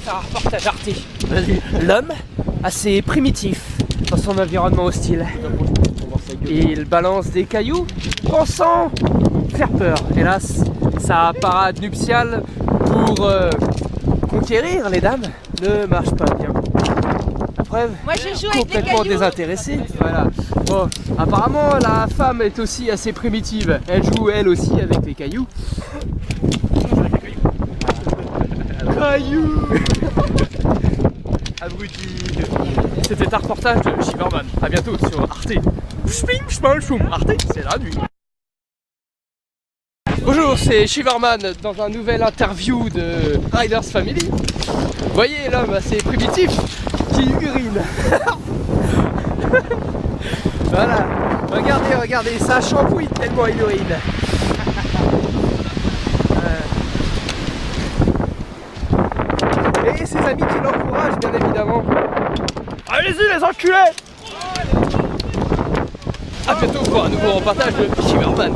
faire un reportage Arte. L'homme, assez primitif dans son environnement hostile. Et il balance des cailloux pensant faire peur. Hélas, sa parade nuptiale pour conquérir les dames ne marche pas bien. La preuve, moi je joue avec complètement désintéressée. Voilà. Bon, apparemment la femme est aussi assez primitive. Elle joue elle aussi avec les cailloux. Cailloux. Abruti. C'était un reportage de Shiverman. A bientôt sur Arte. Arte, c'est la nuit. Bonjour, c'est Shiverman dans un nouvel interview de Riders Family. Vous voyez l'homme assez primitif qui urine. Voilà, regardez, ça shampouille tellement il urine. Et ses amis qui l'encouragent bien évidemment. Allez-y les enculés! A bientôt pour un nouveau reportage de Shiverman.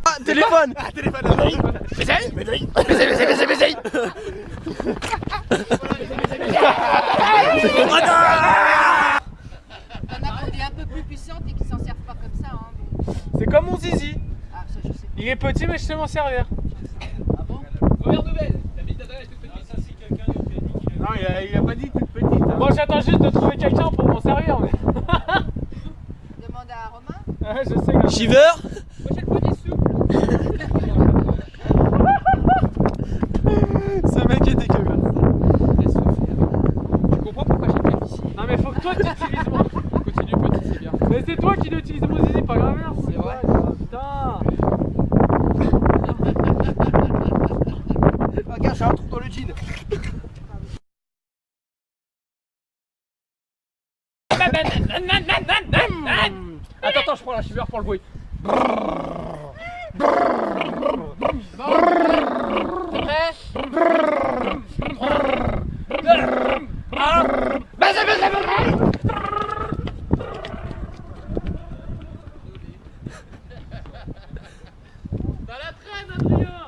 Ah, téléphone! Ah, téléphone! Baiser! T'en as des un peu plus puissantes et qui s'en servent pas comme ça. Hein, mais... C'est comme mon zizi. Ah, ça je sais. Il est petit mais je sais m'en servir. Ah bon? Première nouvelle, la bite d'Adam est toute petite. Ça c'est quelqu'un de panique. Non, il a pas dit toute petite. Hein. Moi j'attends juste de trouver quelqu'un pour m'en servir. Mais... Demande à Romain. Ouais, je sais que... Shiver? Moi j'ai le poignet souple. Ce mec est dégueulasse. Laisse-le faire. Tu comprends pourquoi j'ai bien ici? Non mais faut que toi tu utilises mon... Continue petit, c'est bien. Mais c'est toi qui l'utilises mon zizi, pas grand-mère. C'est vrai. Putain. Regarde, j'ai un trou dans le jean. Attends, je prends la Shiver pour le bruit. T'es prêt? T'as la traîne, Adrien.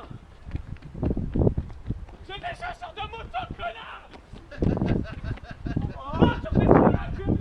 C'est des chasseurs de moutons, connard. Oh, tu fais trop la queue.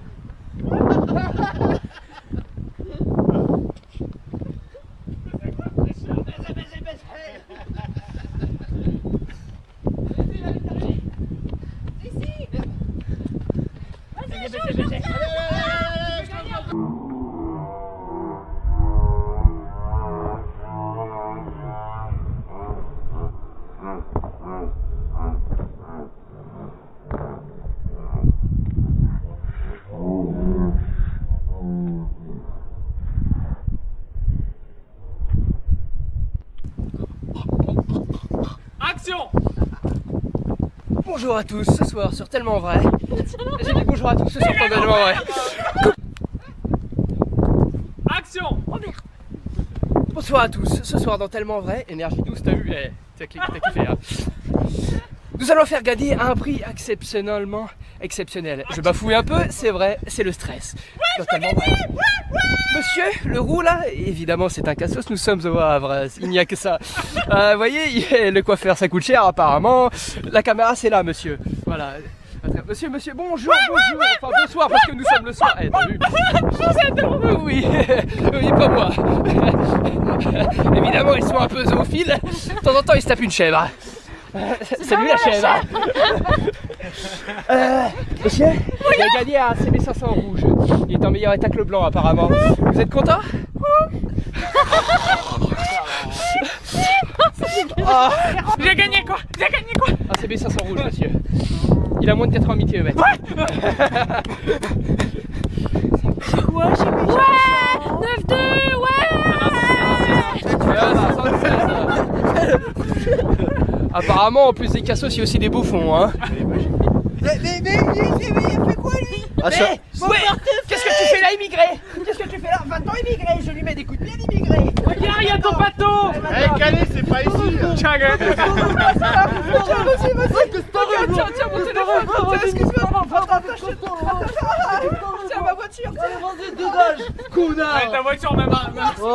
Action. Bonjour à tous, ce soir sur Tellement Vrai. J'ai dit bonjour à tous, ce soir sur Tellement Vrai. Action. Oh merde. Bonsoir à tous, ce soir dans Tellement Vrai, énergie douce, t'as vu, t'as kiffé hein. Nous allons faire gagner un prix exceptionnellement exceptionnel. Je bafouille un peu, c'est vrai, c'est le stress. Totalement vrai. Monsieur, le roux là, évidemment c'est un cassos, nous sommes au Havre, il n'y a que ça. Vous voyez, le coiffeur ça coûte cher apparemment. La caméra c'est là monsieur. Voilà. Monsieur, bonjour, enfin bonsoir parce que nous sommes le soir. T'as vu? Oui, oui, pas moi. Évidemment ils sont un peu zoophiles. De temps en temps ils se tapent une chèvre. Salut la chèvre. Monsieur, il a gagné un CB500 rouge. Il est en meilleur état que le blanc apparemment. Vous êtes content? J'ai gagné quoi? Un CB500 rouge monsieur. Il a moins de 80 000 km. Ouais, 9-2, Apparemment en plus des cassos il y a aussi des bouffons hein. Mais il fait quoi lui? Ah, ouais, qu'est-ce que tu fais là immigré? Qu'est-ce que tu fais là? Va-t'en immigré, je lui mets des coups de pied d'immigré. Regarde, il y a ton bateau. Eh Calais, c'est pas ici. Tiens, gars. Tiens, mon téléphone. Excuse-moi. Tiens, ma voiture. Dégage, connard. Ta voiture même. Ah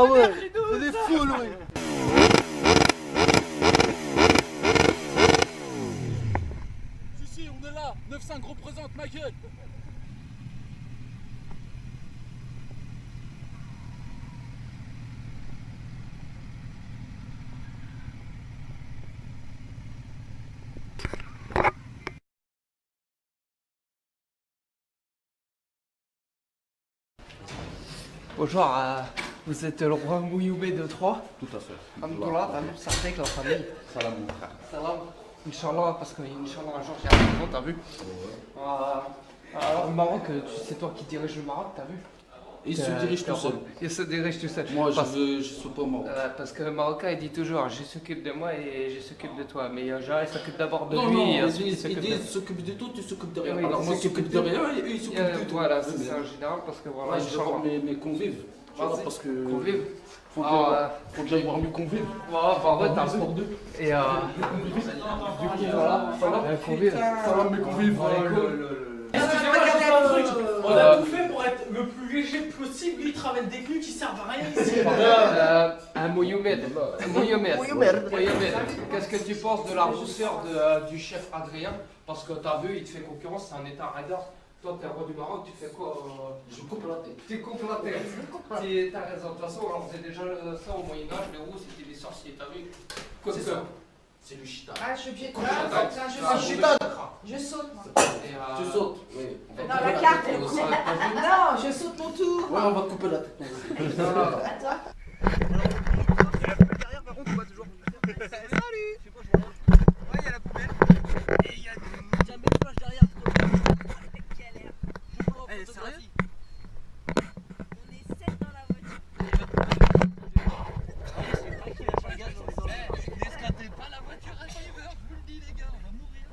ouais, c'est des fous, oui. 9-5, représente ma gueule. Bonjour, vous êtes le roi Mouyoubé de Troyes. Tout à fait. Alhamdoulilah, t'as vu, ça fait que la famille. Salam mon frère. Salam. Inch'Allah, parce que Inch'Allah un jour j'y arrive, t'as vu. Alors le Maroc, c'est toi qui diriges le Maroc, t'as vu. Il se dirige tout seul. Il se dirige tout seul. Moi, je suis pas Maroc. Parce que le Marocain il dit toujours je s'occupe de moi et je s'occupe de toi. Mais genre il s'occupe d'abord de Non, lui non, et ils ensuite il disent s'occupe de tout, tu s'occupes de rien. Oui, Alors moi, je s'occupe de rien et eux, ils s'occupent de tout. Voilà, c'est ça en général parce que voilà, Ouais, je vais voir mes convives. Voilà, parce que. Convives. Faut que j'aille voir mes convives. Voilà, bah ouais, t'as le sport 2. Et du coup, voilà, convives. Salam mes convives. Excusez-moi, je fais un truc. On a tout fait pour être le plus léger possible. Lui, il travaille des culs qui servent à rien ici. Un Moyomed. Qu'est-ce que tu penses de la rousseur du chef Adrien? Parce que t'as vu, il te fait concurrence, c'est un état radar. Toi, t'es roi du Maroc, tu fais quoi? Je coupe la tête. Tu coupes la tête. T'as raison. De toute façon, on faisait déjà ça au Moyen-Âge. Les roux, c'était des sorciers, t'as vu? C'est ça. C'est le chita. Ah, je suis pied. Je saute, moi. Tu sautes. Oui. Non, la carte, elle court. Non, je saute mon tour. Ouais, on va te couper la tête. Attends. Derrière, par contre, on voit toujours. Salut! Ouais, il y a la poubelle. Et il y a un bel flash derrière. Quelle air. Eh, sérieux? On est 7 dans la voiture. N'esclatez pas la voiture à Shiver, je vous le dis, les gars, on va mourir.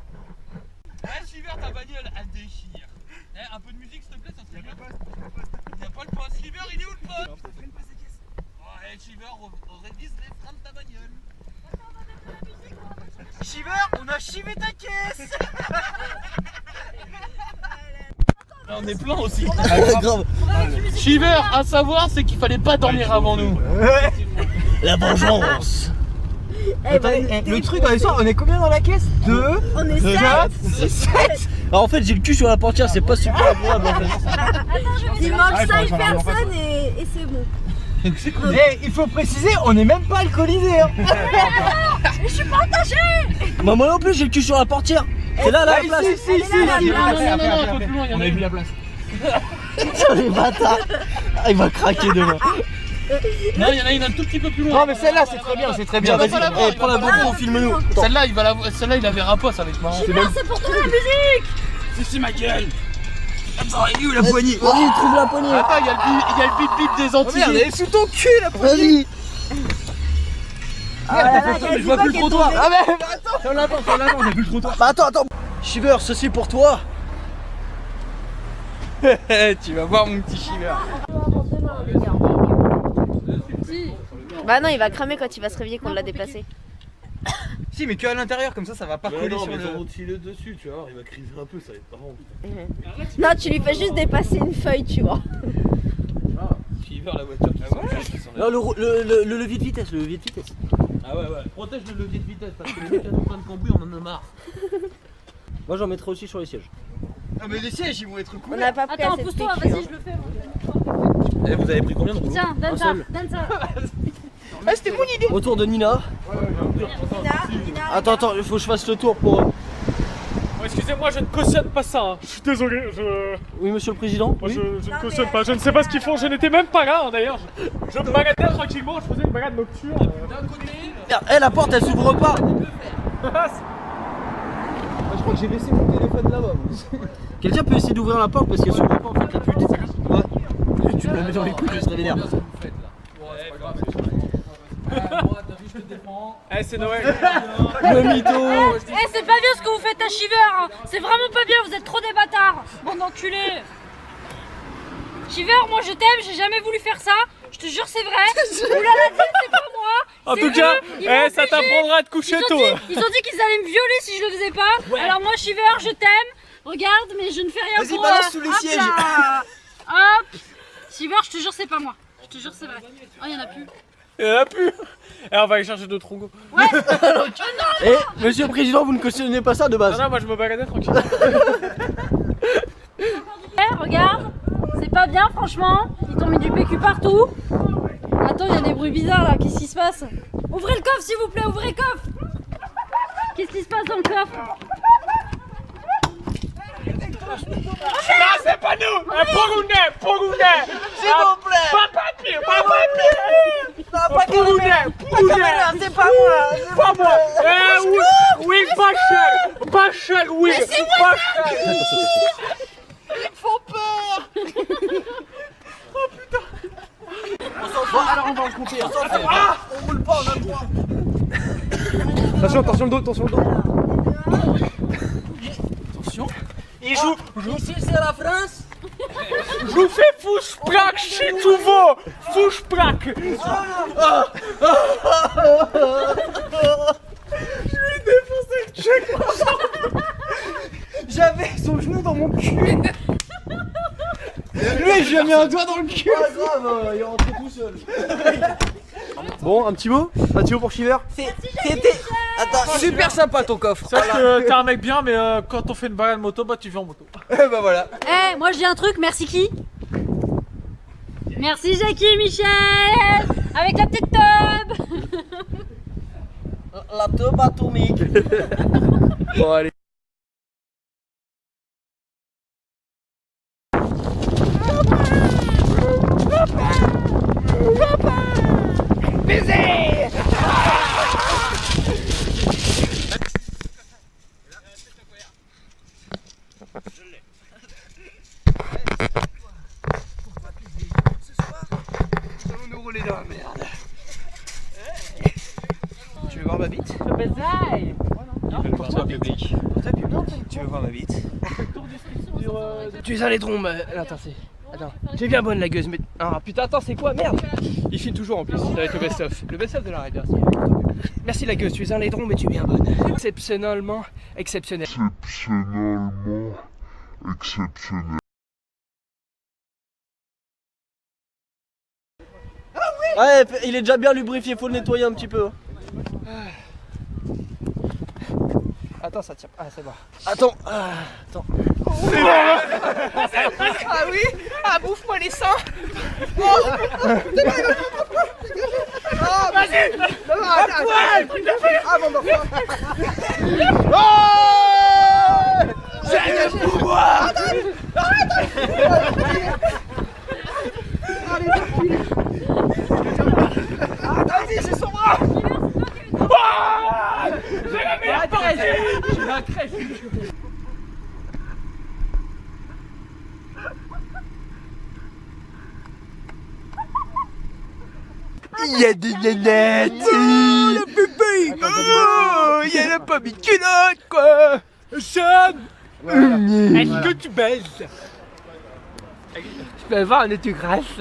Ouais, Shiver, ta bagnole, elle déchire. Eh, un peu de musique, s'il te plaît, ça serait bien. Il n'y a pas le poste. Shiver, il est où le poste? Ouais, Shiver, on révise les freins de ta bagnole. Shiver, on a chivé ta caisse! Là, on est plein aussi. Shiver, à savoir, c'est qu'il fallait pas dormir avant nous. La vengeance! Le truc dans l'histoire, on est combien dans la caisse? 2, On est 7. 4, 7. Alors en fait j'ai le cul sur la portière, c'est pas super agréable en fait. Il manque 5 personnes et c'est bon. Et il faut préciser, on n'est même pas alcoolisé. Hein. Je suis pas attachée. Moi non plus j'ai le cul sur la portière. C'est là la place. Ici. Non, un peu plus loin, il y en a vu la place. Sur les bâtards. Ah, il va craquer demain. Non, il y en a une un tout petit peu plus loin. Non mais celle-là c'est très bien, c'est très bien. Vas-y, Eh, prends la GoPro, filme-nous. Celle-là, il la verra pas, ça va être marrant. Super, c'est pour toi la musique. C'est ma gueule. Il est où la poignée? Vas-y, trouve la poignée. Attends, il y a le bip bip des Oh merde, elle Antilles. est sous ton cul la Vas-y. je vois plus le trottoir. Ah mais attends, on l'attend, j'ai plus le trottoir. Bah attends. Shiver, ceci pour toi. Tu vas voir mon petit Shiver. Bah non, il va cramer quand il va se réveiller qu'on l'a déplacé. Si mais que à l'intérieur comme ça va pas coller sur le... le dessus, tu vois, il va criser un peu, ça va être marrant. Non, tu lui fais juste dépasser une feuille, tu vois. Shiver la voiture qui Non, le levier de vitesse, Ah ouais, protège le levier de vitesse parce que les mecs en train de cambouis, on en a marre. Moi j'en mettrai aussi sur les sièges. Ah mais les sièges ils vont être On couverts. n'a pas pris Attends, assez de pousse-toi, PQ, vas-y, hein. je le fais. Eh, vous avez pris combien de rouleaux? Tiens, donne Un ça, seul. donne ça. Ah c'était mon idée. Autour de Nina. Attends, il faut que je fasse le tour pour... Excusez-moi, je ne cautionne pas ça. Je suis désolé, Oui monsieur le président. moi, Oui. je ne cautionne pas. Je ne sais pas ce qu'ils font, je n'étais même pas là d'ailleurs. Je me baladais tranquillement, je faisais une balade nocturne. Merde, la porte elle s'ouvre pas. Je crois que j'ai laissé mon téléphone là-bas. Quelqu'un peut essayer d'ouvrir la porte parce qu'elle s'ouvre pas en fait la pute. Ouais. Tu me la mets dans les couilles, je serais vénère. Eh, c'est Noël. Le mytho. Eh, c'est pas bien ce que vous faites à Shiver, hein. C'est vraiment pas bien, vous êtes trop des bâtards. Bande d'enculés. Shiver, moi je t'aime, j'ai jamais voulu faire ça. Je te jure, c'est vrai. Oulala, c'est pas moi. En C'est tout cas, eux, ils m'ont ça obligé. t'apprendra à te coucher tôt. Ils ont dit qu'ils allaient me violer si je le faisais pas. Alors moi, Shiver, je t'aime. Regarde, mais je ne fais rien Vas-y, pour... balance sous les hop sièges. là. Hop. Shiver, je te jure, c'est pas moi. Je te jure, c'est vrai. Oh, il y en a plus. Il y en a plus. Et on va aller chercher d'autres rongos. Et Et monsieur le président, vous ne cautionnez pas ça de base? Non, moi je me baladais tranquille. Regarde, c'est pas bien franchement. Ils t'ont mis du PQ partout. Attends, il y a des bruits bizarres là. Qu'est-ce qui se passe? Ouvrez le coffre s'il vous plaît, ouvrez le coffre. Qu'est-ce qui se passe dans le coffre? Non, c'est pas nous. Pourgounais. S'il vous plaît. Pas papier. Non, pas caméra, c'est pas moi. Pas moi. Oui, pas cher, oui. Mais c'est moi, ils font peur. Bon, alors on va en compter. On roule pas, on a le droit. Attention le dos, attention le dos. Il joue. Ici c'est la France. Je fais Fußbrak, chez Touveau. Fußbrak. J'avais son genou dans mon cul. Lui, j'ai mis un doigt dans le cul. Pas grave, il est rentré tout seul. Bon, un petit mot pour Shiver. C'était. Attends, super sympa ton coffre. C'est vrai que t'es un mec bien, mais quand on fait une balade moto, bah tu viens en moto. Bah voilà. Eh, moi je dis un truc, merci qui? Merci Jackie et Michel. Avec la petite tube. La teub atomique. Bon, allez. Nous rouler dans la merde. Tu veux voir ma bite? Pour toi, public. Pour toi, public. Tu veux voir ma bite? Tu es un laidron, attends, tu es bien bonne la gueuse, mais. Ah putain, attends, c'est quoi? Merde! Il filme toujours en plus, avec le best-of. Le best-of de la raid, merci. Merci la gueuse, tu es un laidron, mais tu es bien bonne. Exceptionnellement exceptionnel. Ouais, il est déjà bien lubrifié, faut le nettoyer un petit peu. Attends, ça tient. Ah, c'est bon. Attends. Ah oui? Ah, bouffe-moi les seins! Ah, vas-y! Ah, bon, bah, j'ai rien pour moi! Vas-y, c'est son bras! J'ai la meilleure partie! J'ai la crèche! Il y a des nanettes! Oh, le pépé! Oh, il y a la pomme et culotte, quoi! Sam! Est-ce que tu baises? Je peux avoir un autographe?